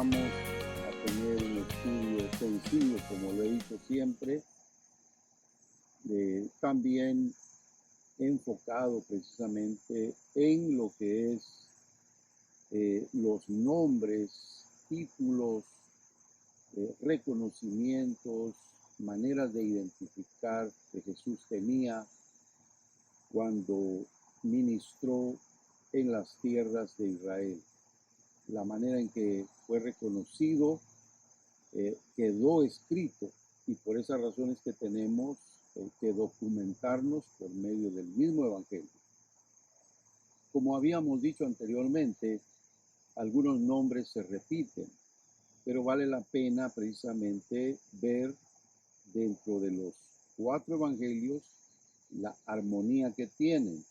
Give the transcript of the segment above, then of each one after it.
vamos a tener un estudio sencillo, como lo he dicho siempre, también enfocado precisamente en lo que es los nombres, títulos, reconocimientos, maneras de identificar que Jesús tenía cuando ministró en las tierras de Israel. La manera en que fue reconocido quedó escrito, y por esas razones que tenemos que documentarnos por medio del mismo Evangelio. Como habíamos dicho anteriormente, algunos nombres se repiten, pero vale la pena precisamente ver dentro de los 4 evangelios la armonía que tienen,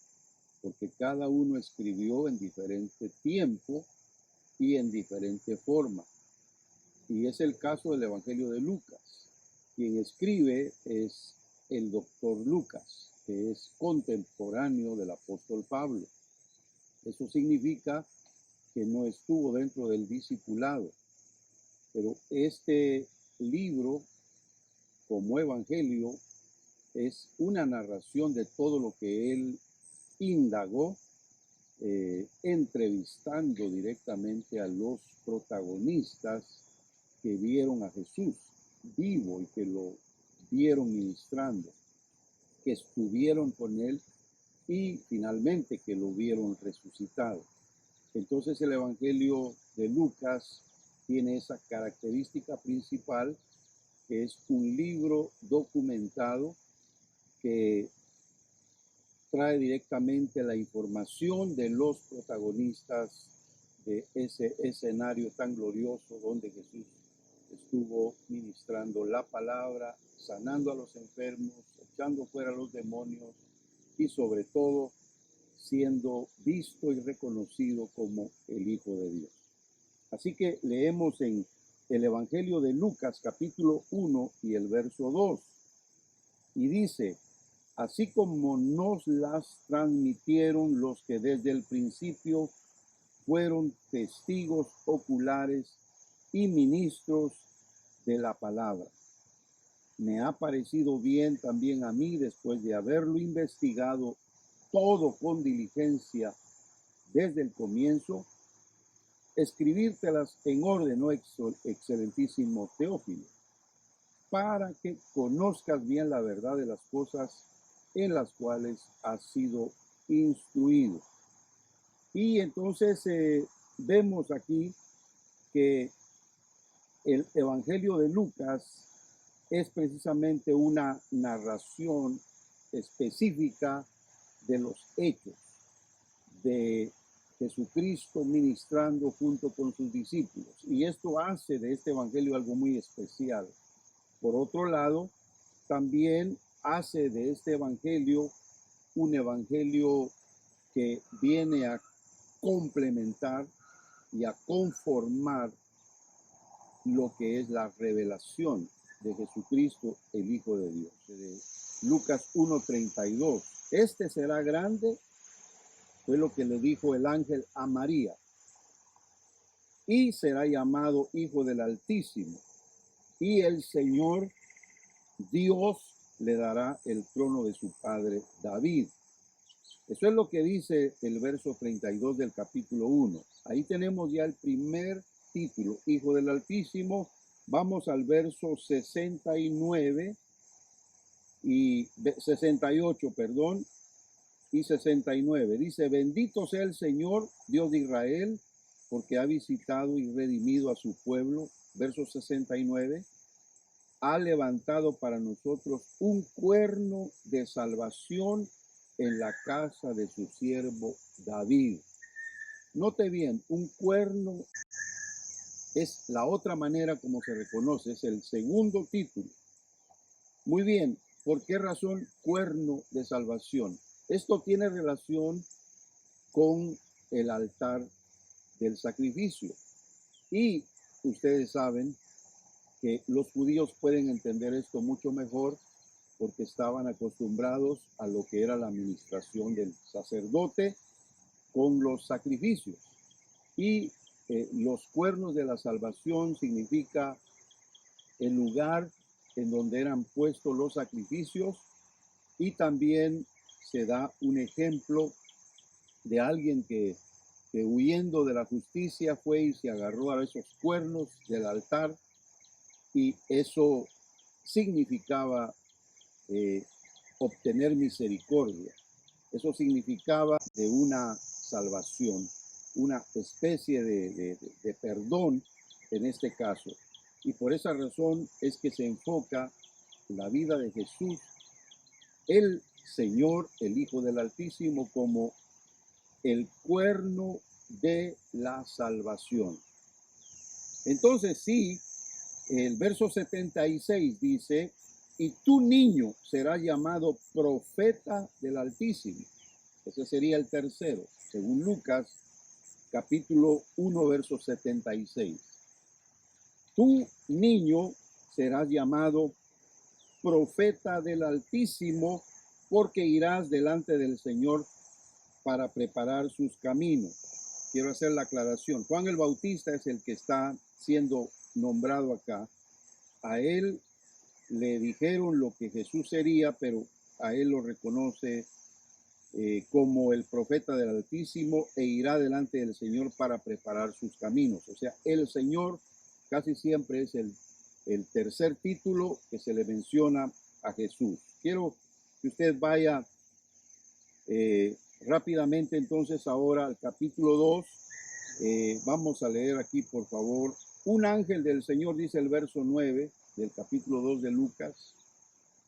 porque cada uno escribió en diferente tiempo y en diferente forma. Y es el caso del Evangelio de Lucas. Quien escribe es el doctor Lucas, que es contemporáneo del apóstol Pablo. Eso significa que no estuvo dentro del discipulado. Pero este libro, como evangelio, es una narración de todo lo que él indagó, entrevistando directamente a los protagonistas que vieron a Jesús vivo y que lo vieron ministrando, que estuvieron con él y finalmente que lo vieron resucitado. Entonces el Evangelio de Lucas tiene esa característica principal, que es un libro documentado que trae directamente la información de los protagonistas de ese escenario tan glorioso donde Jesús estuvo ministrando la palabra, sanando a los enfermos, echando fuera a los demonios y sobre todo siendo visto y reconocido como el Hijo de Dios. Así que leemos en el Evangelio de Lucas capítulo 1 y el verso 2. Y dice: así como nos las transmitieron los que desde el principio fueron testigos oculares y ministros de la palabra. Me ha parecido bien también a mí, después de haberlo investigado todo con diligencia desde el comienzo, escribírtelas en orden, oh excelentísimo Teófilo, para que conozcas bien la verdad de las cosas en las cuales has sido instruido. Y entonces vemos aquí que el Evangelio de Lucas es precisamente una narración específica de los hechos de Jesucristo ministrando junto con sus discípulos. Y esto hace de este Evangelio algo muy especial. Por otro lado, también hace de este Evangelio un Evangelio que viene a complementar y a conformar lo que es la revelación de Jesucristo, el Hijo de Dios. De Lucas 1:32. Este será grande, fue lo que le dijo el ángel a María, y será llamado Hijo del Altísimo, y el Señor Dios le dará el trono de su padre David. Eso es lo que dice el verso 32 del capítulo 1. Ahí tenemos ya el primer título, Hijo del Altísimo. Vamos al verso 69 y 68, perdón, y 69. Dice: bendito sea el Señor, Dios de Israel, porque ha visitado y redimido a su pueblo. Verso 69. Ha levantado para nosotros un cuerno de salvación en la casa de su siervo David. Note bien, un cuerno es la otra manera como se reconoce, es el segundo título. Muy bien, ¿por qué razón cuerno de salvación? Esto tiene relación con el altar del sacrificio. Y ustedes saben que los judíos pueden entender esto mucho mejor porque estaban acostumbrados a lo que era la administración del sacerdote con los sacrificios. Y los cuernos de la salvación significa el lugar en donde eran puestos los sacrificios, y también se da un ejemplo de alguien que huyendo de la justicia fue y se agarró a esos cuernos del altar, y eso significaba obtener misericordia. Eso significaba de una salvación, una especie de perdón en este caso. Y por esa razón es que se enfoca la vida de Jesús, el Señor, el Hijo del Altísimo, como el cuerno de la salvación. Entonces sí, el verso 76 dice: y tu niño será llamado profeta del Altísimo. Ese sería el tercero, según Lucas, capítulo 1, verso 76. Tu niño serás llamado profeta del Altísimo, porque irás delante del Señor para preparar sus caminos. Quiero hacer la aclaración. Juan el Bautista es el que está siendo nombrado acá. A él le dijeron lo que Jesús sería, pero a él lo reconoce como el profeta del Altísimo, e irá delante del Señor para preparar sus caminos. O sea, el Señor casi siempre es el tercer título que se le menciona a Jesús. Quiero que usted vaya rápidamente entonces ahora al capítulo 2. Vamos a leer aquí, por favor. Un ángel del Señor, dice el verso 9 del capítulo 2 de Lucas,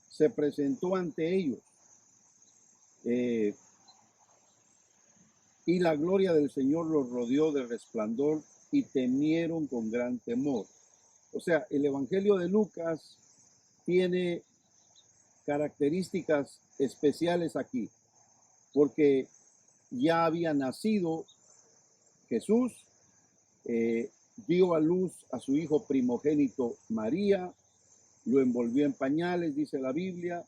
se presentó ante ellos, y la gloria del Señor los rodeó de resplandor, y temieron con gran temor. O sea, el Evangelio de Lucas tiene características especiales aquí, porque ya había nacido Jesús, dio a luz a su hijo primogénito María, lo envolvió en pañales, dice la Biblia,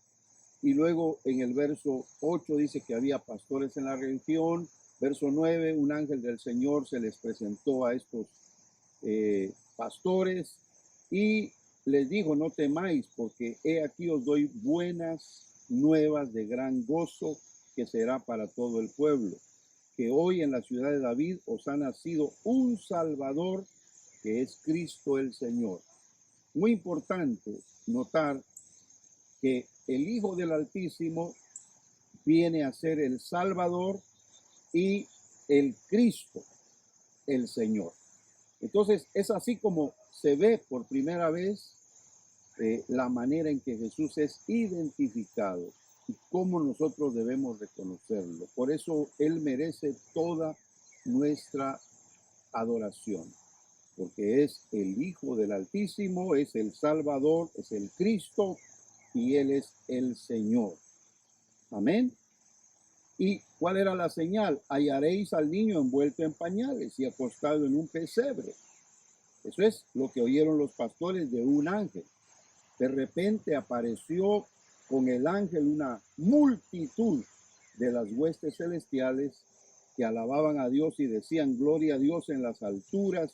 y luego en el verso 8 dice que había pastores en la región. Verso 9, un ángel del Señor se les presentó a estos pastores y les dijo: no temáis, porque he aquí os doy buenas nuevas de gran gozo, que será para todo el pueblo, que hoy en la ciudad de David os ha nacido un Salvador, que es Cristo el Señor. Muy importante notar que el Hijo del Altísimo viene a ser el Salvador y el Cristo, el Señor. Entonces es así como se ve por primera vez la manera en que Jesús es identificado y cómo nosotros debemos reconocerlo. Por eso Él merece toda nuestra adoración, porque es el Hijo del Altísimo, es el Salvador, es el Cristo, y Él es el Señor. Amén. ¿Y cuál era la señal? Hallaréis al niño envuelto en pañales y acostado en un pesebre. Eso es lo que oyeron los pastores de un ángel. De repente apareció con el ángel una multitud de las huestes celestiales que alababan a Dios y decían: gloria a Dios en las alturas,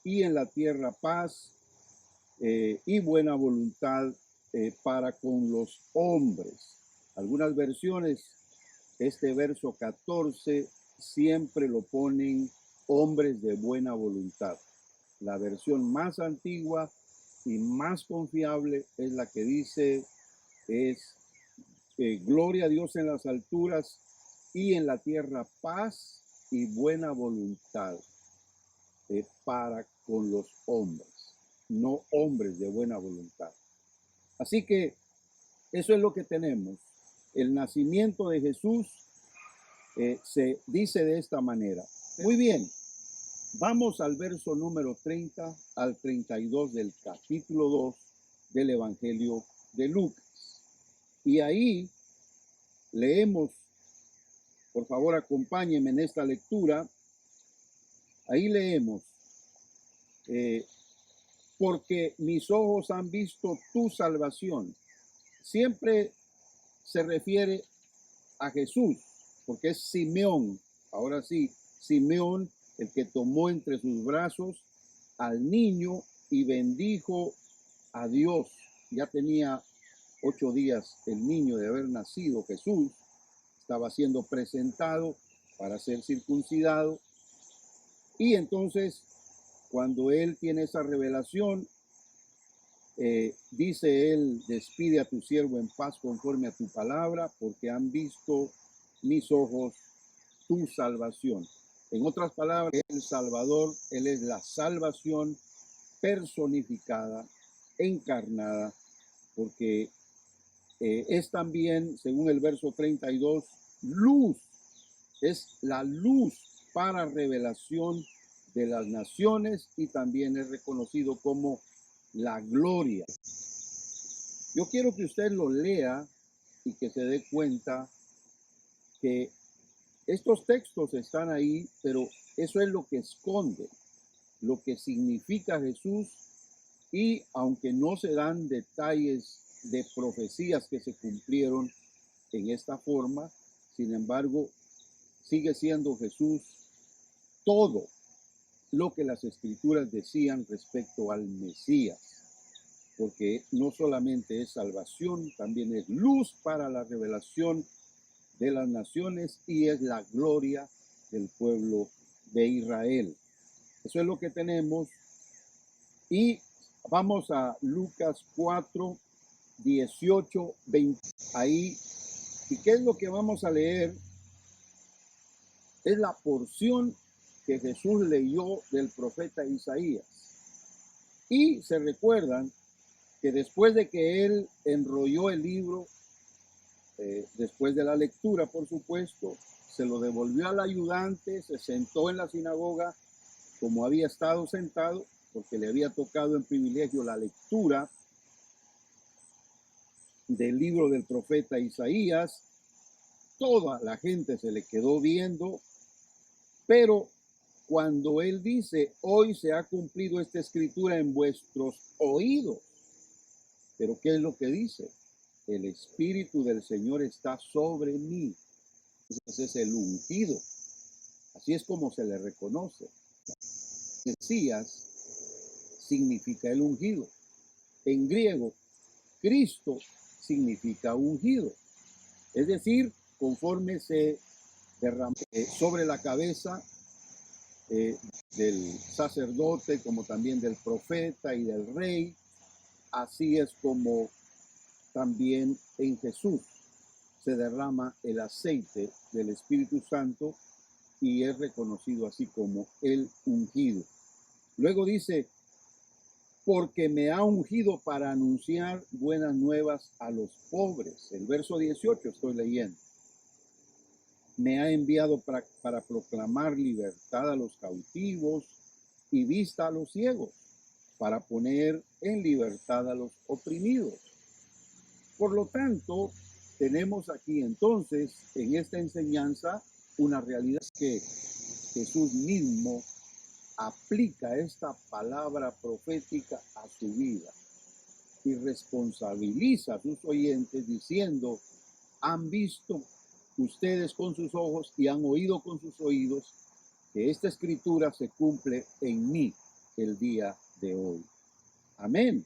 y en la tierra paz y buena voluntad para con los hombres. Algunas versiones, este verso 14 siempre lo ponen hombres de buena voluntad. La versión más antigua y más confiable es la que dice gloria a Dios en las alturas, y en la tierra paz y buena voluntad para con los hombres, no hombres de buena voluntad. Así que eso es lo que tenemos. El nacimiento de Jesús se dice de esta manera. Muy bien, vamos al verso número 30 al 32 del capítulo 2 del Evangelio de Lucas. Y ahí leemos, por favor acompáñenme en esta lectura. Ahí leemos: porque mis ojos han visto tu salvación. Siempre se refiere a Jesús, porque es Simeón. Ahora sí, Simeón el que tomó entre sus brazos al niño y bendijo a Dios. Ya tenía 8 días el niño de haber nacido Jesús, estaba siendo presentado para ser circuncidado. Y entonces, cuando él tiene esa revelación, dice él: despide a tu siervo en paz conforme a tu palabra, porque han visto mis ojos tu salvación. En otras palabras, el Salvador, él es la salvación personificada, encarnada, porque es también, según el verso 32, luz, es la luz para revelación de las naciones, y también es reconocido como la gloria. Yo quiero que usted lo lea y que se dé cuenta que estos textos están ahí, pero eso es lo que esconde, lo que significa Jesús. Y aunque no se dan detalles de profecías que se cumplieron en esta forma, sin embargo, sigue siendo Jesús todo lo que las escrituras decían respecto al Mesías, porque no solamente es salvación, también es luz para la revelación de las naciones y es la gloria del pueblo de Israel. Eso es lo que tenemos. Y vamos a Lucas 4, 18, 20. Ahí, ¿y qué es lo que vamos a leer? Es la porción que Jesús leyó del profeta Isaías. Y se recuerdan que después de que él enrolló el libro, después de la lectura, por supuesto, se lo devolvió al ayudante, se sentó en la sinagoga como había estado sentado, porque le había tocado en privilegio la lectura del libro del profeta Isaías. Toda la gente se le quedó viendo, pero cuando él dice: hoy se ha cumplido esta escritura en vuestros oídos, pero ¿qué es lo que dice? El Espíritu del Señor está sobre mí. Ese es el ungido. Así es como se le reconoce. Mesías significa el ungido. En griego, Cristo significa ungido. Es decir, conforme se derrama sobre la cabeza del sacerdote, como también del profeta y del rey, así es como también en Jesús se derrama el aceite del Espíritu Santo y es reconocido así como el ungido. Luego dice: porque me ha ungido para anunciar buenas nuevas a los pobres. El verso 18 estoy leyendo. Me ha enviado para proclamar libertad a los cautivos y vista a los ciegos, para poner en libertad a los oprimidos. Por lo tanto, tenemos aquí entonces en esta enseñanza una realidad que Jesús mismo aplica esta palabra profética a su vida y responsabiliza a sus oyentes diciendo: han visto ustedes con sus ojos y han oído con sus oídos que esta escritura se cumple en mí el día de hoy. Amén.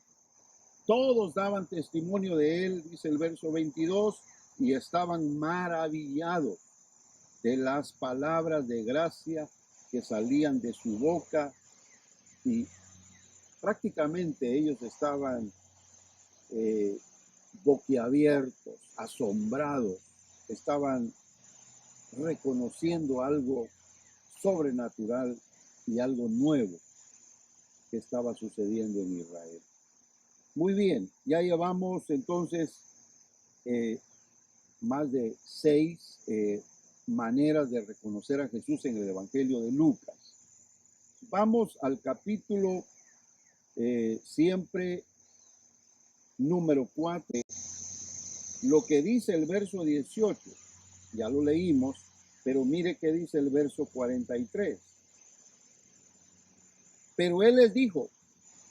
Todos daban testimonio de él, dice el verso 22, y estaban maravillados de las palabras de gracia que salían de su boca, y prácticamente ellos estaban boquiabiertos, asombrados, estaban reconociendo algo sobrenatural y algo nuevo que estaba sucediendo en Israel. Muy bien, ya llevamos entonces más de 6 maneras de reconocer a Jesús en el Evangelio de Lucas. Vamos al capítulo siempre número 4. Lo que dice el verso 18, ya lo leímos, pero mire qué dice el verso 43. Pero él les dijo: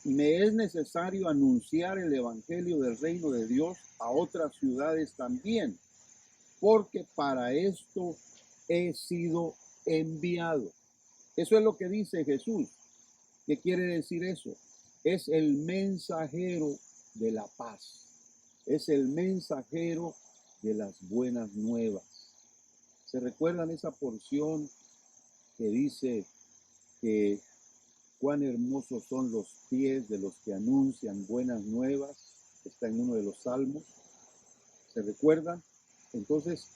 me es necesario anunciar el evangelio del reino de Dios a otras ciudades también, porque para esto he sido enviado. Eso es lo que dice Jesús. ¿Qué quiere decir eso? Es el mensajero de la paz. Es el mensajero de las buenas nuevas. ¿Se recuerdan esa porción que dice que cuán hermosos son los pies de los que anuncian buenas nuevas? Está en uno de los salmos. ¿Se recuerdan? Entonces,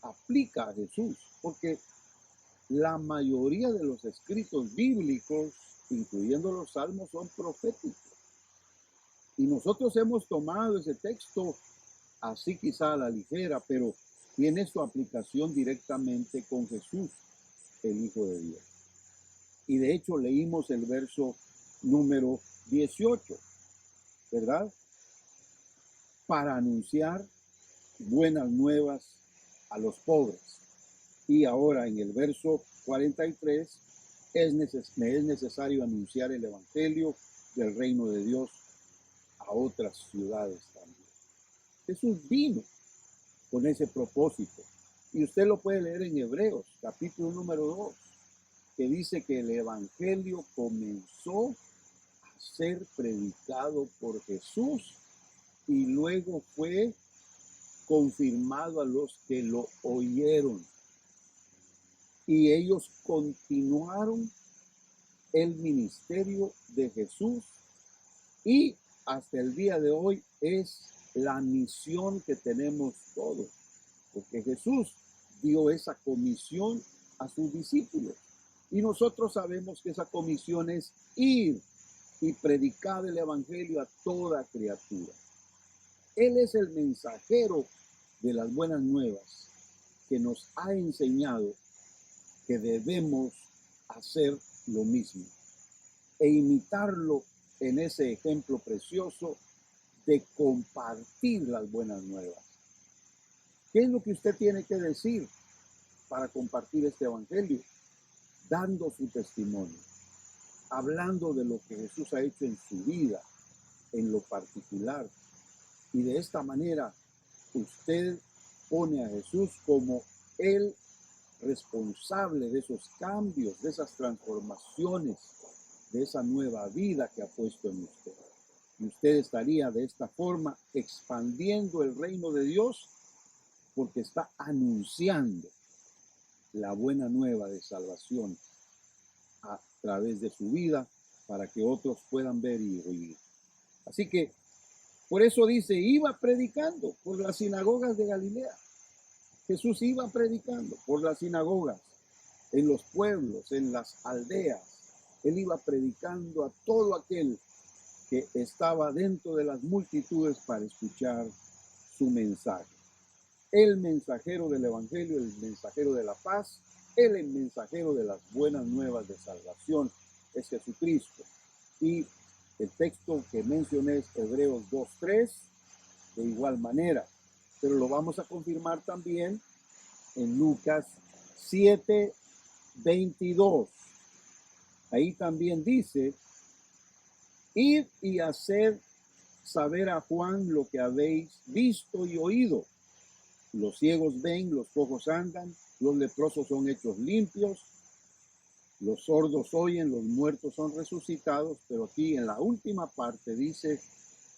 aplica a Jesús, porque la mayoría de los escritos bíblicos, incluyendo los salmos, son proféticos. Y nosotros hemos tomado ese texto así quizá a la ligera, pero tiene su aplicación directamente con Jesús, el Hijo de Dios. Y de hecho leímos el verso número 18, ¿verdad? Para anunciar buenas nuevas a los pobres. Y ahora en el verso 43 me es necesario anunciar el evangelio del reino de Dios a otras ciudades también. Jesús vino con ese propósito. Y usted lo puede leer en Hebreos, capítulo número 2, que dice que el evangelio comenzó a ser predicado por Jesús y luego fue confirmado a los que lo oyeron. Y ellos continuaron el ministerio de Jesús y hasta el día de hoy es la misión que tenemos todos, porque Jesús dio esa comisión a sus discípulos y nosotros sabemos que esa comisión es ir y predicar el evangelio a toda criatura. Él es el mensajero de las buenas nuevas que nos ha enseñado que debemos hacer lo mismo e imitarlo en ese ejemplo precioso de compartir las buenas nuevas. ¿Qué es lo que usted tiene que decir para compartir este evangelio? Dando su testimonio, hablando de lo que Jesús ha hecho en su vida, en lo particular. Y de esta manera usted pone a Jesús como el responsable de esos cambios, de esas transformaciones, de esa nueva vida que ha puesto en usted. Y usted estaría de esta forma expandiendo el reino de Dios porque está anunciando la buena nueva de salvación a través de su vida para que otros puedan ver y oír. Así que por eso dice, iba predicando por las sinagogas de Galilea. Jesús iba predicando por las sinagogas, en los pueblos, en las aldeas. Él iba predicando a todo aquel que estaba dentro de las multitudes para escuchar su mensaje. El mensajero del evangelio, el mensajero de la paz, el mensajero de las buenas nuevas de salvación es Jesucristo. Y el texto que mencioné es Hebreos 2:3, de igual manera, pero lo vamos a confirmar también en Lucas 7:22. Ahí también dice, id y haced saber a Juan lo que habéis visto y oído. Los ciegos ven, los cojos andan, los leprosos son hechos limpios, los sordos oyen, los muertos son resucitados, pero aquí en la última parte dice,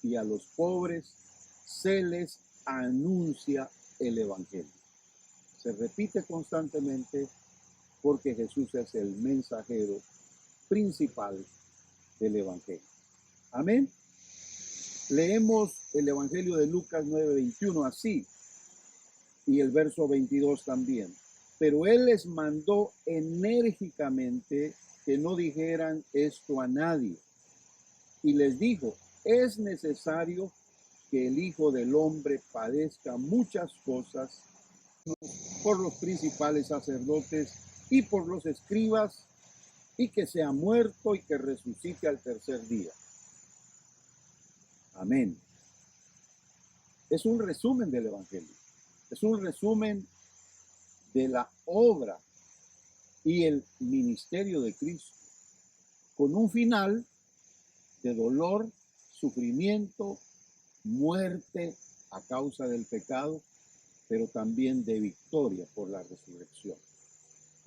y a los pobres se les anuncia el evangelio. Se repite constantemente porque Jesús es el mensajero principal del evangelio. Amén. Leemos el evangelio de Lucas 9:21 así, y el verso 22 también. Pero él les mandó enérgicamente que no dijeran esto a nadie. Y les dijo, es necesario que el Hijo del Hombre padezca muchas cosas por los principales sacerdotes y por los escribas, y que sea muerto y que resucite al tercer día. Amén. Es un resumen del Evangelio. Es un resumen de la obra y el ministerio de Cristo, con un final de dolor, sufrimiento, muerte a causa del pecado, pero también de victoria por la resurrección.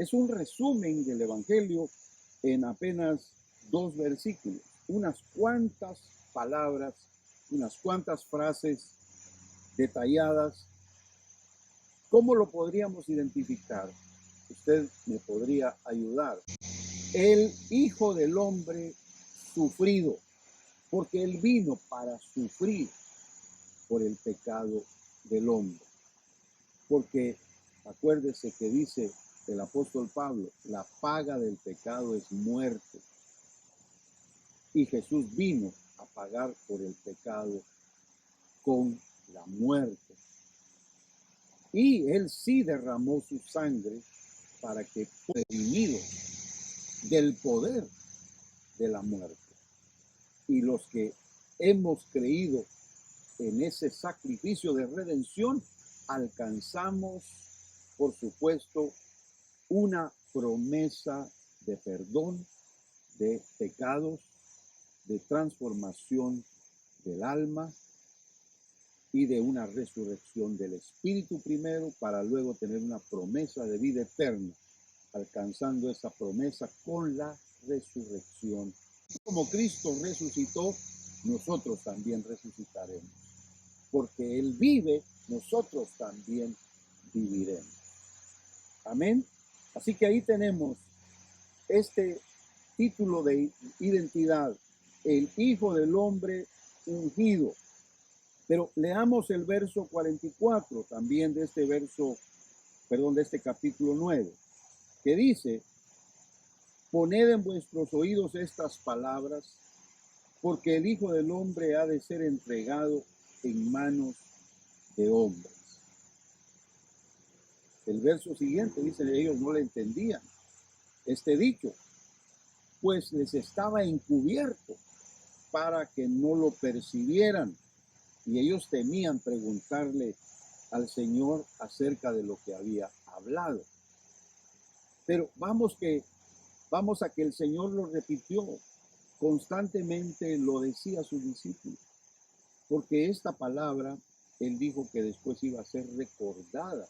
Es un resumen del Evangelio en apenas 2 versículos, unas cuantas palabras, unas cuantas frases detalladas. ¿Cómo lo podríamos identificar? Usted me podría ayudar. El Hijo del Hombre sufrido, porque Él vino para sufrir por el pecado del hombre. Porque acuérdese que dice el apóstol Pablo, la paga del pecado es muerte. Y Jesús vino a pagar por el pecado con la muerte. Y Él sí derramó su sangre para que redimidos del poder de la muerte. Y los que hemos creído en ese sacrificio de redención, alcanzamos, por supuesto, una promesa de perdón de pecados, de transformación del alma y de una resurrección del espíritu primero, para luego tener una promesa de vida eterna, alcanzando esa promesa con la resurrección. Como Cristo resucitó, nosotros también resucitaremos. Porque Él vive, nosotros también viviremos. Amén. Así que ahí tenemos este título de identidad, el Hijo del Hombre ungido. Pero leamos el verso 44 también de de este capítulo 9, que dice: poned en vuestros oídos estas palabras, porque el Hijo del Hombre ha de ser entregado en manos de hombres. El verso siguiente dice: ellos no le entendían este dicho, pues les estaba encubierto para que no lo percibieran, y ellos temían preguntarle al Señor acerca de lo que había hablado. Pero vamos a que el Señor lo repitió, constantemente lo decía a sus discípulos, porque esta palabra Él dijo que después iba a ser recordada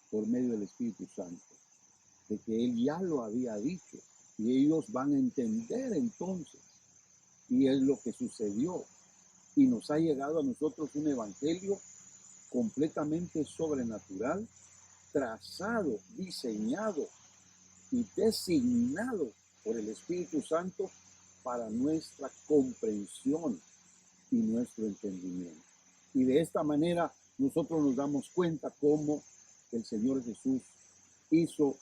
por medio del Espíritu Santo, de que Él ya lo había dicho, y ellos van a entender entonces, y es lo que sucedió, y nos ha llegado a nosotros un evangelio completamente sobrenatural, trazado, diseñado y designado por el Espíritu Santo para nuestra comprensión y nuestro entendimiento. Y de esta manera nosotros nos damos cuenta cómo el Señor Jesús hizo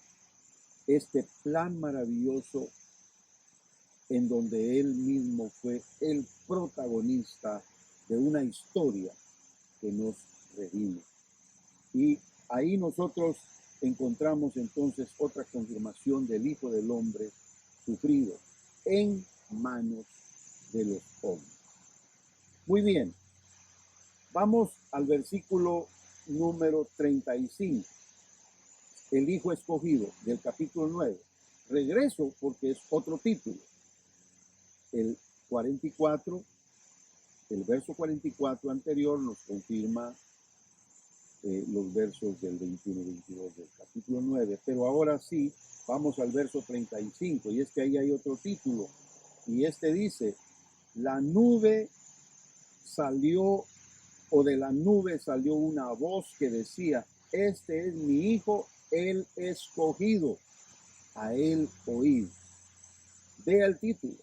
este plan maravilloso en donde Él mismo fue el protagonista de una historia que nos redime. Y ahí nosotros encontramos entonces otra confirmación del Hijo del Hombre sufrido en manos de los hombres. Muy bien, vamos al versículo número 35, el Hijo escogido del capítulo 9. Regreso porque es otro título. El 44, el verso 44 anterior nos confirma los versos del 21 y 22 del capítulo 9, pero ahora sí, vamos al verso 35, y es que ahí hay otro título, y este dice: la nube salió, o de la nube salió una voz que decía: este es mi Hijo, el escogido, a él oíd. Vea el título,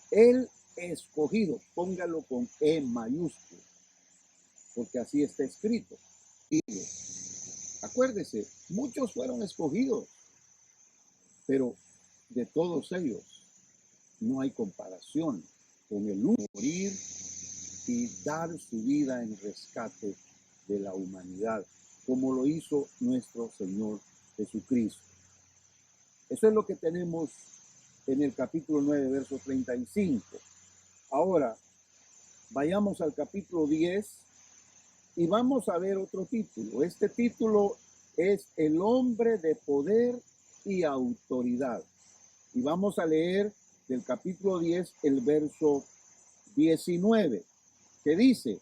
el escogido, póngalo con E mayúscula, porque así está escrito. Acuérdese, muchos fueron escogidos, pero de todos ellos no hay comparación con el uno morir y dar su vida en rescate de la humanidad, como lo hizo nuestro Señor Jesucristo. Eso es lo que tenemos en el capítulo 9, verso 35. Ahora, vayamos al capítulo 10 y vamos a ver otro título. Este título es El hombre de poder y autoridad. Y vamos a leer del capítulo 10 el verso 19, que dice: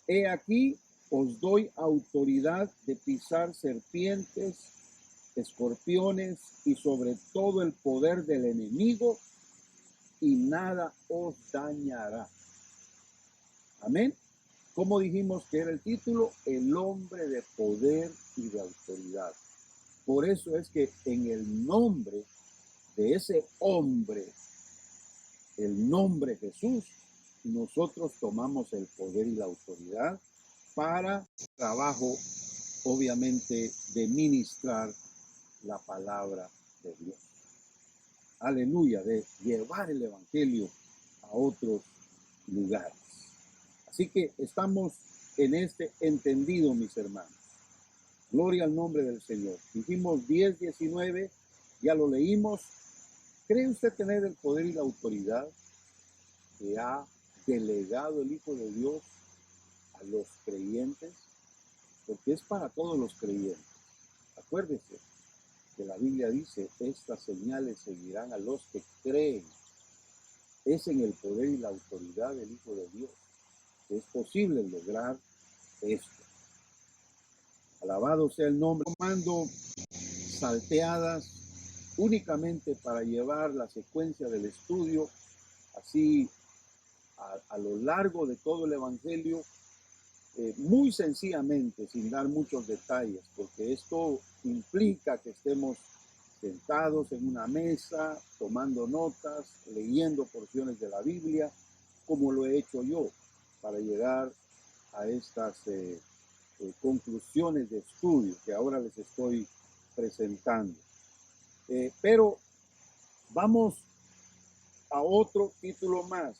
he aquí os doy autoridad de pisar serpientes escorpiones y sobre todo el poder del enemigo, y nada os dañará. Amén. Como dijimos que era el título, el hombre de poder y de autoridad. Por eso es que en el nombre de ese hombre, el nombre Jesús, nosotros tomamos el poder y la autoridad para trabajo, obviamente, de ministrar la palabra de Dios. Aleluya, de llevar el evangelio a otros lugares. Así que estamos en este entendido, mis hermanos. Gloria al nombre del Señor. Dijimos 10:19, ya lo leímos. ¿Cree usted tener el poder y la autoridad que ha delegado el Hijo de Dios a los creyentes? Porque es para todos los creyentes. Acuérdese que la Biblia dice, estas señales seguirán a los que creen. Es en el poder y la autoridad del Hijo de Dios que es posible lograr esto. Alabado sea el nombre. Tomando salteadas únicamente para llevar la secuencia del estudio así a lo largo de todo el Evangelio, muy sencillamente, sin dar muchos detalles, porque esto implica que estemos sentados en una mesa, tomando notas, leyendo porciones de la Biblia, como lo he hecho yo, para llegar a estas conclusiones de estudio que ahora les estoy presentando. Pero vamos a otro título más.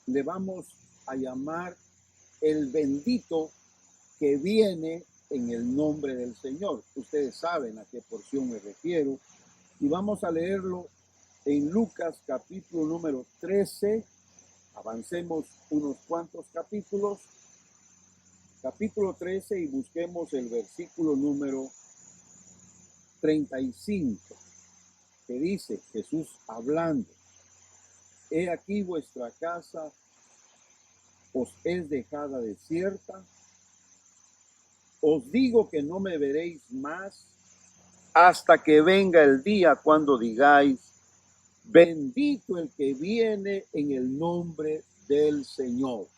Le vamos a llamar el bendito que viene en el nombre del Señor. Ustedes saben a qué porción me refiero. Y vamos a leerlo en Lucas capítulo número 13. Avancemos unos cuantos capítulos. Capítulo 13 y busquemos el versículo número 35, que dice Jesús hablando: he aquí vuestra casa os es dejada desierta. Os digo que no me veréis más hasta que venga el día cuando digáis, bendito el que viene en el nombre del Señor.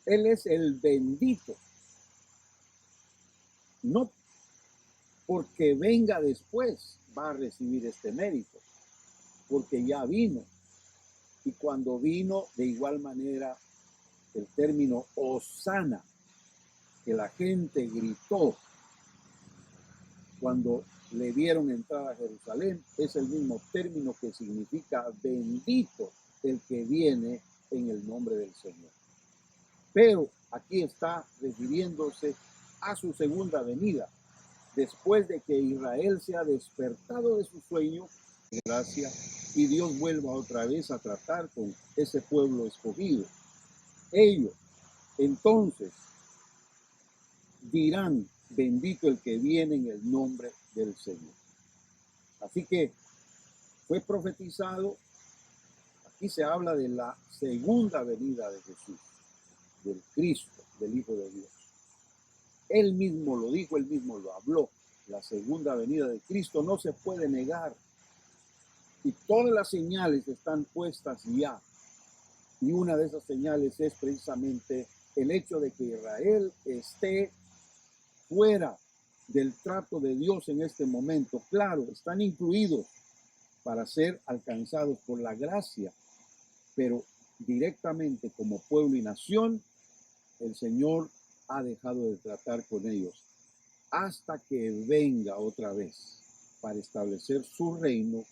Él es el bendito. No porque venga después va a recibir este mérito, porque ya vino. Y cuando vino, de igual manera, el término Hosana, que la gente gritó cuando le vieron entrar a Jerusalén, es el mismo término que significa bendito el que viene en el nombre del Señor. Pero aquí está refiriéndose a su segunda venida, después de que Israel se ha despertado de su sueño, gracia, y Dios vuelva otra vez a tratar con ese pueblo escogido. Ellos entonces dirán, bendito el que viene en el nombre del Señor. Así que fue profetizado, aquí se habla de la segunda venida de Jesús, del Cristo, del Hijo de Dios. Él mismo lo dijo, él mismo lo habló. La segunda venida de Cristo no se puede negar. Y todas las señales están puestas ya. Y una de esas señales es precisamente el hecho de que Israel esté fuera del trato de Dios en este momento. Claro, están incluidos para ser alcanzados por la gracia, pero directamente como pueblo y nación, el Señor ha dejado de tratar con ellos hasta que venga otra vez para establecer su reino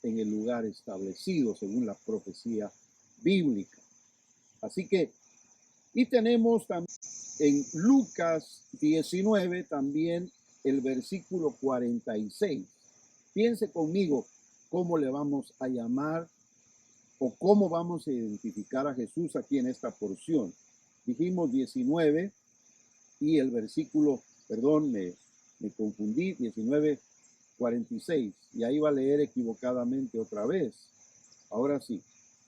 en el lugar establecido según la profecía bíblica. Así que, y tenemos también en Lucas 19 también el versículo 46. Piense conmigo cómo le vamos a llamar o cómo vamos a identificar a Jesús aquí en esta porción. Dijimos 19 y el versículo, perdón, me confundí, 19:46, y ahí va a leer equivocadamente otra vez. Ahora sí,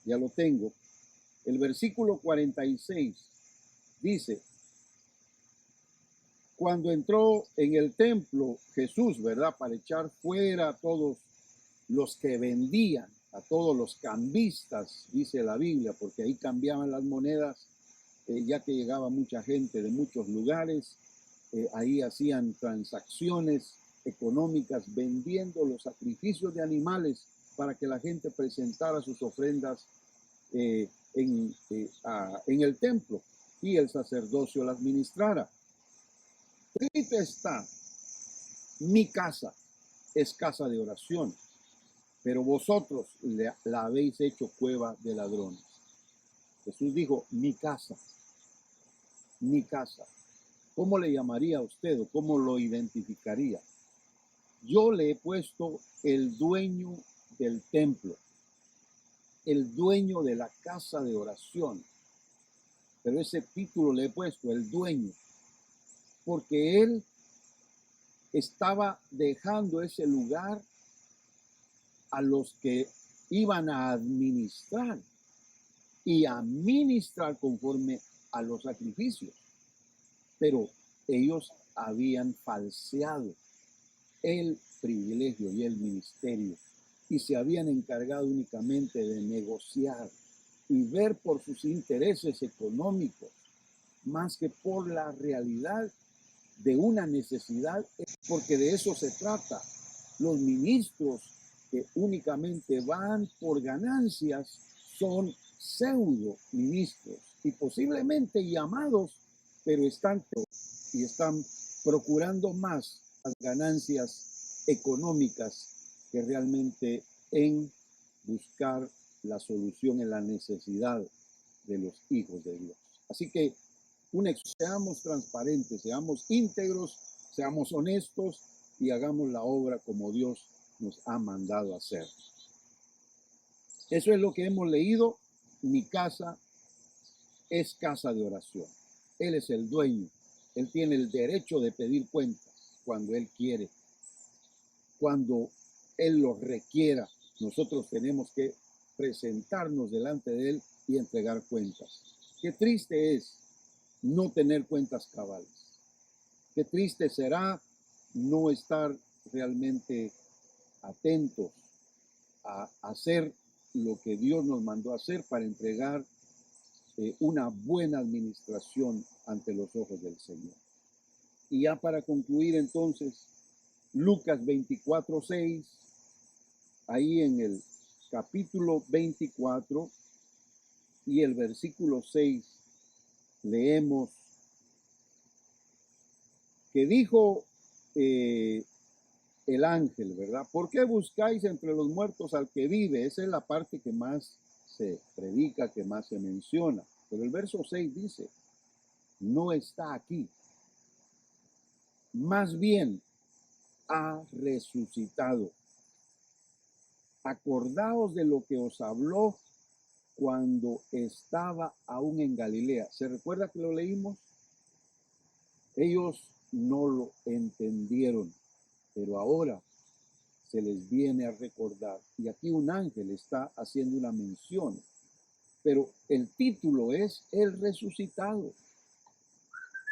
ya lo tengo. El versículo 46 dice, Cuando entró en el templo Jesús, ¿verdad? Para echar fuera a todos los que vendían, a todos los cambistas, dice la Biblia, porque ahí cambiaban las monedas, ya que llegaba mucha gente de muchos lugares, ahí hacían transacciones económicas vendiendo los sacrificios de animales para que la gente presentara sus ofrendas en el templo y el sacerdocio las ministrara. Escrito está, mi casa es casa de oración, pero vosotros la habéis hecho cueva de ladrones. Jesús dijo, mi casa, mi casa. ¿Cómo le llamaría a usted o cómo lo identificaría? Yo le he puesto el dueño del templo, el dueño de la casa de oración, pero ese título le he puesto, el dueño, porque él estaba dejando ese lugar a los que iban a administrar y a ministrar conforme a los sacrificios. Pero ellos habían falseado el privilegio y el ministerio y se habían encargado únicamente de negociar y ver por sus intereses económicos más que por la realidad de una necesidad, porque de eso se trata. Los ministros que únicamente van por ganancias son pseudo ministros y posiblemente llamados, pero están procurando más las ganancias económicas que realmente en buscar la solución en la necesidad de los hijos de Dios. Así que seamos transparentes, seamos íntegros, seamos honestos y hagamos la obra como Dios nos ha mandado hacer. Eso es lo que hemos leído. Mi casa es casa de oración. Él es el dueño. Él tiene el derecho de pedir cuentas cuando Él quiere. Cuando Él lo requiera, nosotros tenemos que presentarnos delante de Él y entregar cuentas. Qué triste es no tener cuentas cabales. Qué triste será no estar realmente atentos a hacer lo que Dios nos mandó a hacer para entregar una buena administración ante los ojos del Señor. Y ya para concluir entonces, Lucas 24:6, ahí en el capítulo 24 y el versículo 6, leemos que dijo el ángel, ¿verdad? ¿Por qué buscáis entre los muertos al que vive? Esa es la parte que más se predica, que más se menciona. Pero el verso 6 dice, no está aquí. Más bien ha resucitado. Acordaos de lo que os habló cuando estaba aún en Galilea. ¿Se recuerda que lo leímos? Ellos no lo entendieron, pero ahora se les viene a recordar. Y aquí un ángel está haciendo una mención, pero el título es El resucitado.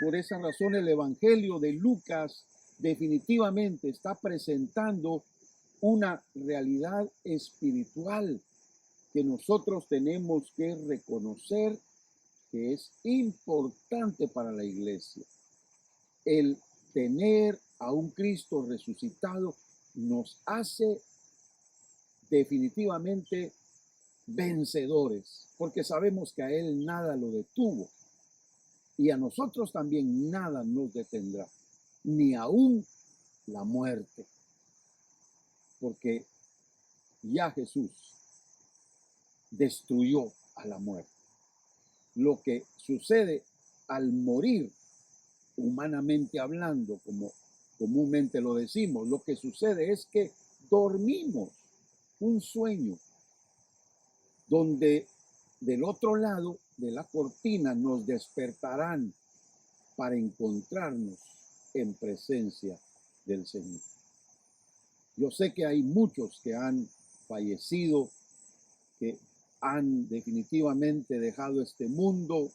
Por esa razón el Evangelio de Lucas definitivamente está presentando una realidad espiritual que nosotros tenemos que reconocer que es importante para la iglesia. El tener a un Cristo resucitado nos hace definitivamente vencedores, porque sabemos que a Él nada lo detuvo y a nosotros también nada nos detendrá, ni aún la muerte, porque ya Jesús destruyó a la muerte. Lo que sucede al morir, humanamente hablando, como comúnmente lo decimos, lo que sucede es que dormimos un sueño donde del otro lado de la cortina nos despertarán para encontrarnos en presencia del Señor. Yo sé que hay muchos que han fallecido, que han definitivamente dejado este mundo,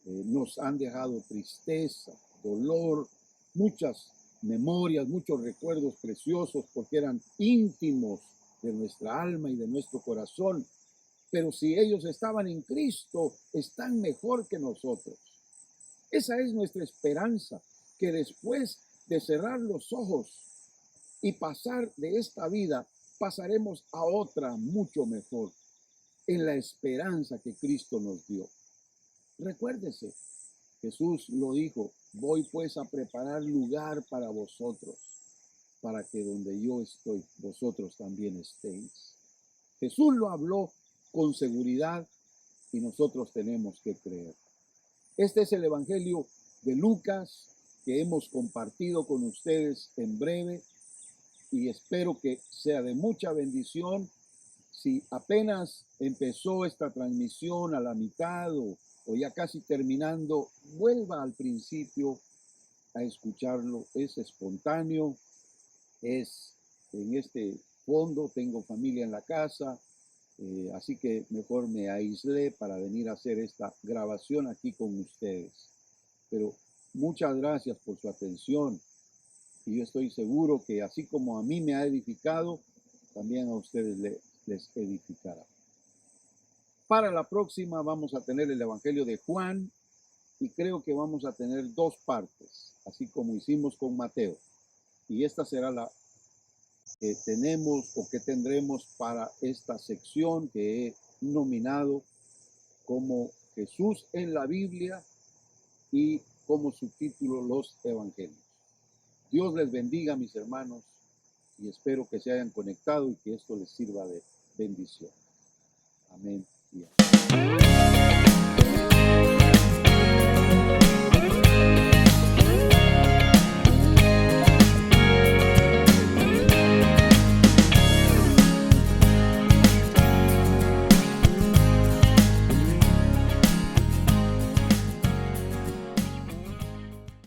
nos han dejado tristeza, dolor, muchas memorias, muchos recuerdos preciosos, porque eran íntimos de nuestra alma y de nuestro corazón. Pero si ellos estaban en Cristo, están mejor que nosotros. Esa es nuestra esperanza, que después de cerrar los ojos y pasar de esta vida, pasaremos a otra mucho mejor, en la esperanza que Cristo nos dio. Recuérdese, Jesús lo dijo: voy pues a preparar lugar para vosotros, para que donde yo estoy, vosotros también estéis. Jesús lo habló con seguridad y nosotros tenemos que creer. Este es el Evangelio de Lucas que hemos compartido con ustedes en breve y espero que sea de mucha bendición. Si apenas empezó esta transmisión a la mitad o ya casi terminando, vuelva al principio a escucharlo. Es espontáneo, es en este fondo, tengo familia en la casa, así que mejor me aislé para venir a hacer esta grabación aquí con ustedes. Pero muchas gracias por su atención y yo estoy seguro que así como a mí me ha edificado, también a ustedes les edificará. Para la próxima vamos a tener el Evangelio de Juan y creo que vamos a tener dos partes, así como hicimos con Mateo. Y esta será la que tenemos o que tendremos para esta sección que he nominado como Jesús en la Biblia y como subtítulo Los Evangelios. Dios les bendiga, mis hermanos, y espero que se hayan conectado y que esto les sirva de bendición. Amén y amén.